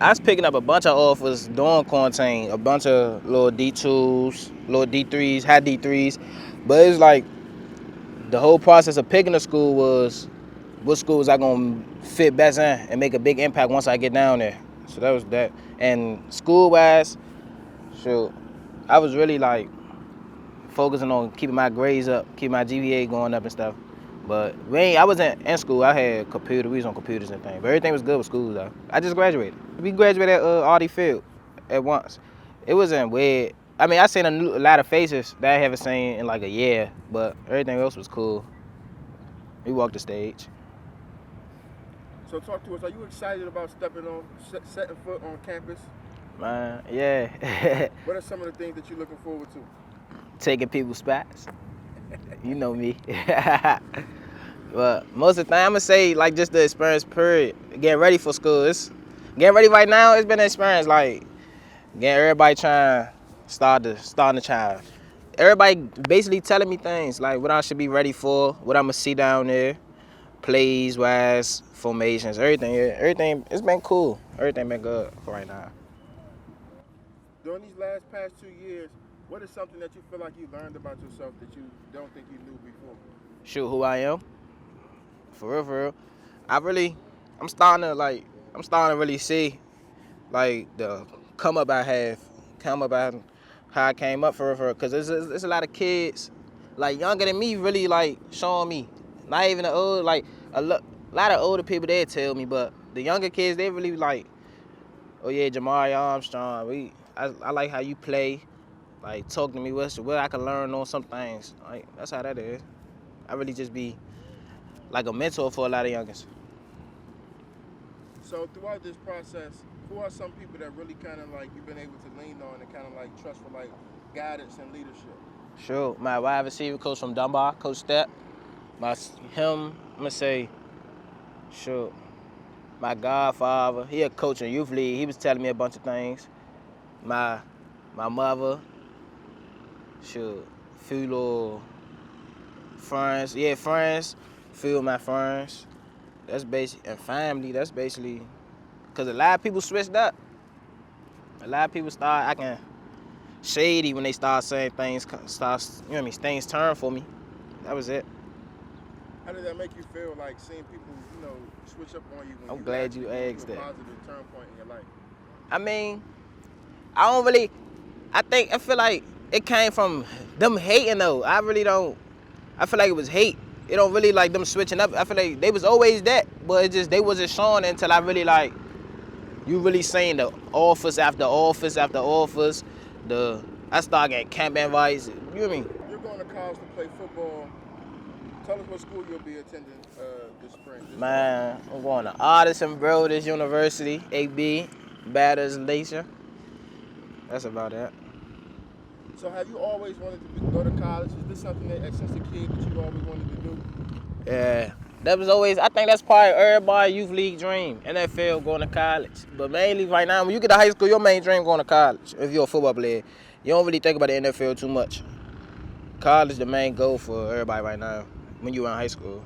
I was picking up a bunch of offers during quarantine, a bunch of little D2s, little D3s, high D3s. But it's like the whole process of picking a school was what schools I gonna fit best in and make a big impact once I get down there. So that was that. And school wise, shoot, I was really like focusing on keeping my grades up, keeping my GPA going up and stuff. But I wasn't in school. I had we was on computers and things. But everything was good with school though. I just graduated. We graduated at RD Field at once. It wasn't weird. I mean, I seen a lot of faces that I haven't seen in like a year, but everything else was cool. We walked the stage. So talk to us. Are you excited about setting foot on campus? Man, yeah. What are some of the things that you're looking forward to? Taking people's spots. You know me. But most of the time, I'm gonna say like just the experience period. Getting ready for school. Getting ready right now. It's been an experience. Like getting everybody trying starting the child. Everybody basically telling me things like what I should be ready for, what I'm gonna see down there, plays wise, formations, everything. Yeah, everything. It's been cool. Everything been good for right now. During these past 2 years, what is something that you feel like you learned about yourself that you don't think you knew before? Shoot, who I am. For real, for real. I'm starting to really see like the come up how I came up for real, because there's a lot of kids like younger than me really like showing me. Not even the old, like lot of older people they tell me, but the younger kids they really like, oh yeah, Jamare Armstrong. I like how you play. Like talk to me, what I can learn on some things. Like that's how that is. I really just be like a mentor for a lot of youngins. So throughout this process, who are some people that really kind of like you've been able to lean on and kind of like trust for like guidance and leadership? Sure, my wide receiver coach from Dunbar, Coach Step. I'm gonna say, sure. My godfather, he a coach in youth league. He was telling me a bunch of things. My mother, sure. Few little friends, few of my friends. That's basic, and family. That's basically, cause a lot of people switched up. A lot of people start acting shady when they start saying things. Things turn for me. That was it. How did that make you feel, like seeing people, switch up on you when I'm you glad actually you go asked through a that. positive turn point in your life? I mean, I don't really. I feel like it came from them hating though. I really don't. I feel like it was hate. It don't really like them switching up. I feel like they was always that, but it just they wasn't showing it until I really like. You really saying the office after office after office. I started getting camp invites. You know what I mean? You're going to college to play football. Tell us what school you'll be attending this spring. Man, I'm going to Artisan Brothers University, AB, Batters Leisure. That's about it. So have you always wanted to go to college? Is this something that since a kid that you always wanted to do? Yeah. That was always, I think that's probably everybody's youth league dream. NFL, going to college. But mainly right now, when you get to high school, your main dream going to college. If you're a football player, you don't really think about the NFL too much. College the main goal for everybody right now when you're in high school.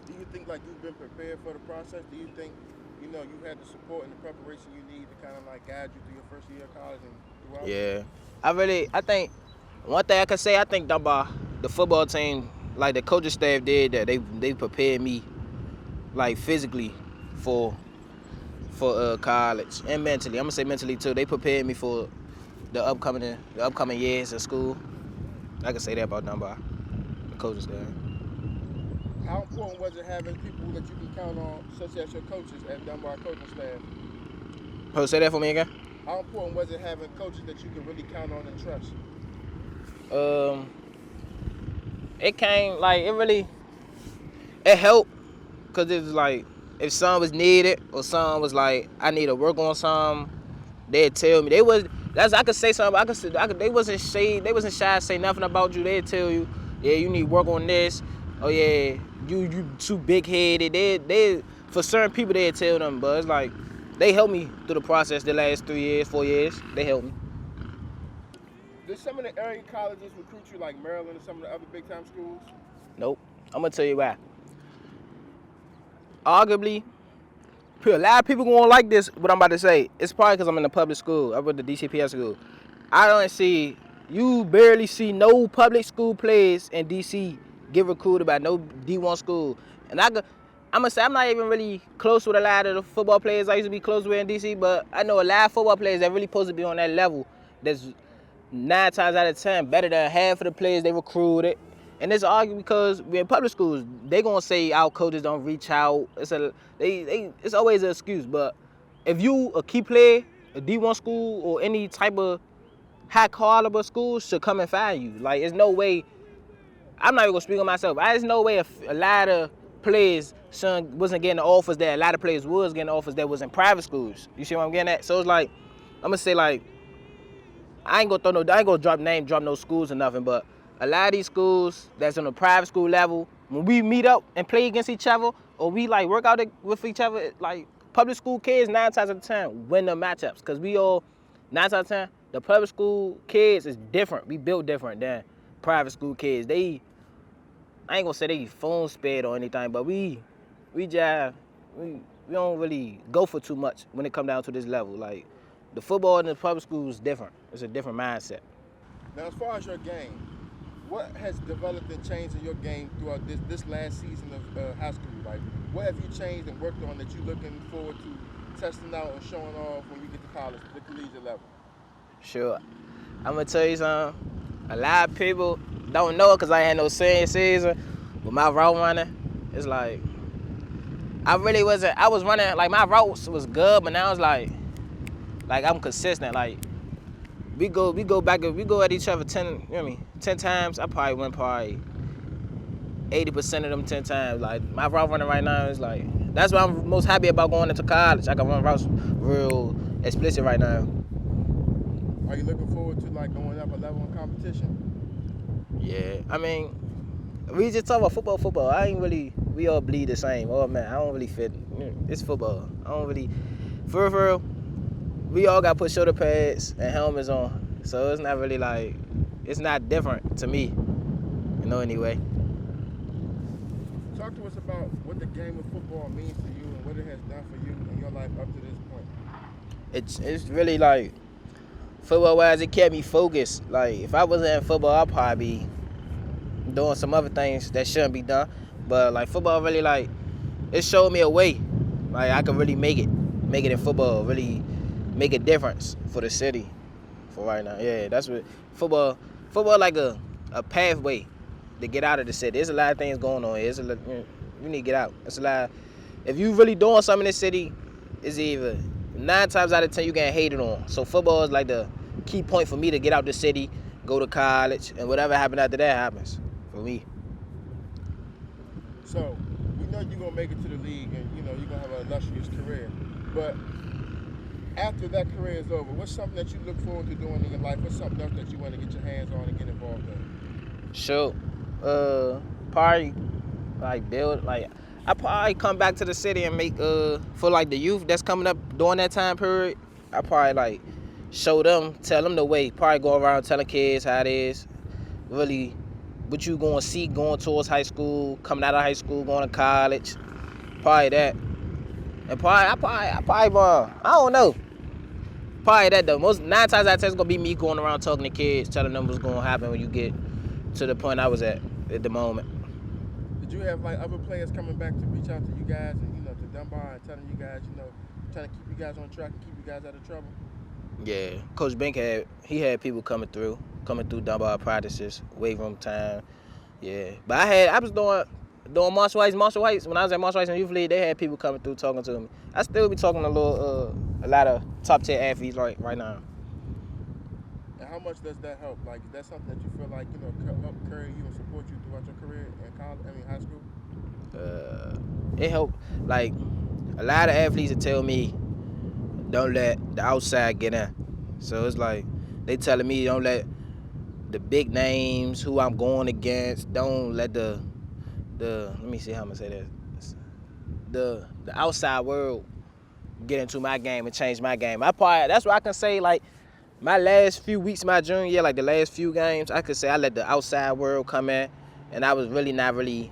Do you think like you've been prepared for the process? Do you think you had the support and the preparation you need to kind of like guide you through your first year of college and throughout? Yeah. I think one thing I can say, I think the football team, like the coaching staff did that. They prepared me like physically for college and mentally. I'm gonna say mentally too. They prepared me for the upcoming years of school. I can say that about Dunbar, the coaches there. How important was it having people that you can count on, such as your coaches at Dunbar coaching staff? Oh, say that for me again. How important was it having coaches that you can really count on and trust? It came like it helped, cause it was like if something was needed or something was like I need to work on something, they'd tell me. I could say something. They wasn't shy to say nothing about you. They'd tell you, yeah, you need to work on this. Oh yeah, you too big headed. They for certain people they'd tell them, but it's like they helped me through the process the last 3 years, 4 years. They helped me. Did some of the area colleges recruit you like Maryland or some of the other big time schools? Nope. I'm gonna tell you why. Arguably, A lot of people gonna like this. What I'm about to say. It's probably because I'm in a public school. I went to DCPS school. I don't see. You barely see no public school players in DC get recruited by no D1 school. And I'm gonna say I'm not even really close with a lot of the football players I used to be close with in DC, but I know a lot of football players that really supposed to be on that level. That's 9 times out of 10 better than half of the players they recruited. And it's argument because we're in public schools. They gonna say our coaches don't reach out. It's always an excuse. But if you a key player, a D1 school or any type of high caliber school should come and find you. Like, there's no way. I'm not even gonna speak on myself. There's no way a lot of players wasn't getting the offers that a lot of players was getting offers that was in private schools. You see what I'm getting at? So it's like, I'm gonna say like, I ain't gonna drop no schools or nothing, but a lot of these schools that's on the private school level, when we meet up and play against each other, or we like work out with each other, like public school kids 9 times out of 10 win the matchups, because we all 9 times out of 10 the public school kids is different. We built different than private school kids. I ain't gonna say they phone sped or anything, but we don't really go for too much when it come down to this level. Like, the football in the public school is different. It's a different mindset. Now, as far as your game, what has developed and changed in your game throughout this last season of high school? Like, what have you changed and worked on that you're looking forward to testing out and showing off when you get to college, the collegiate level? Sure. I'm gonna tell you something. A lot of people don't know it because I ain't had no senior season. But my route running, it's like, I was running, like, my routes was good, but now it's like I'm consistent. Like, we go at each other 10 times. I probably win 80% of them 10 times. Like, my route running right now is like, that's what I'm most happy about going into college. I can run routes real explicit right now. Are you looking forward to like going up a level in competition? Yeah, I mean, we just talk about football. We all bleed the same. Oh man, I don't really fit. It's football. I don't really, for real, we all got to put shoulder pads and helmets on. So it's not really like, it's not different to me, anyway. Talk to us about what the game of football means to you and what it has done for you in your life up to this point. It's really like, football-wise, it kept me focused. Like, if I wasn't in football, I'd probably be doing some other things that shouldn't be done. But like, football really, like, it showed me a way. Like, I could really make it in football, really make a difference for the city for right now. Yeah, that's what football like a pathway to get out of the city. There's a lot of things going on here. You need to get out. It's a lot. If you really doing something in the city, it's either 9 times out of 10 you getting hated on. So football is like the key point for me to get out the city, go to college, and whatever happens after that happens for me. So we know you're gonna make it to the league, and you're gonna have an illustrious career. But after that career is over, what's something that you look forward to doing in your life? What's something else that you want to get your hands on and get involved in? Sure. Probably like build, like, I probably come back to the city and make for like the youth that's coming up during that time period. I probably like show them, tell them the way. Probably go around telling kids how it is, really what you gonna see going towards high school, coming out of high school, going to college. Probably that. And I don't know. Probably that though. Most 9 times out of 10 it's gonna be me going around talking to kids, telling them what's gonna happen when you get to the point I was at the moment. Did you have like other players coming back to reach out to you guys and to Dunbar and telling you guys, trying to keep you guys on track and keep you guys out of trouble? Yeah, Coach Bink had people coming through Dunbar practices, weight room time. Yeah, but I was doing martial arts. When I was at martial arts and youth league, they had people coming through talking to me. I still be talking to a lot of top tier athletes right now. And how much does that help? Like, is that something that you feel like help carry you and support you throughout your career in high school? It helped. Like, a lot of athletes would tell me, don't let the outside get in. So it's like they telling me, don't let the big names who I'm going against, don't let the let me see how I'm gonna say this. The outside world get into my game and change my game. That's what I can say. Like, my last few weeks, my junior year, like the last few games, I could say I let the outside world come in, and I was really not really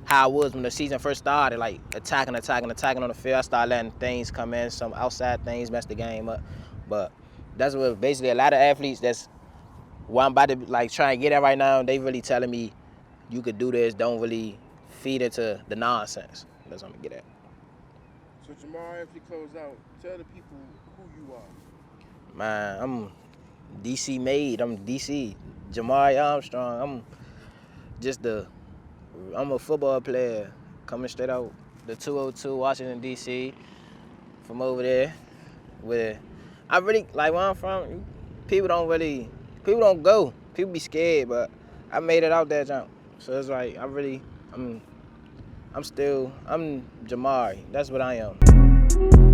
how I was when the season first started, like attacking on the field. I started letting things come in, some outside things mess the game up. But that's what basically a lot of athletes, that's what I'm about to like try and get at right now. They really telling me you could do this. Don't really feed into the nonsense. That's what I'm gonna get at. So Jamare, if you close out, tell the people who you are. Man, I'm DC made. I'm DC. Jamare Armstrong. Just the. I'm a football player coming straight out the 202 Washington DC from over there. Where I really like where I'm from. People don't go. People be scared, but I made it out there, jump. So it's like I'm Jamari. That's what I am.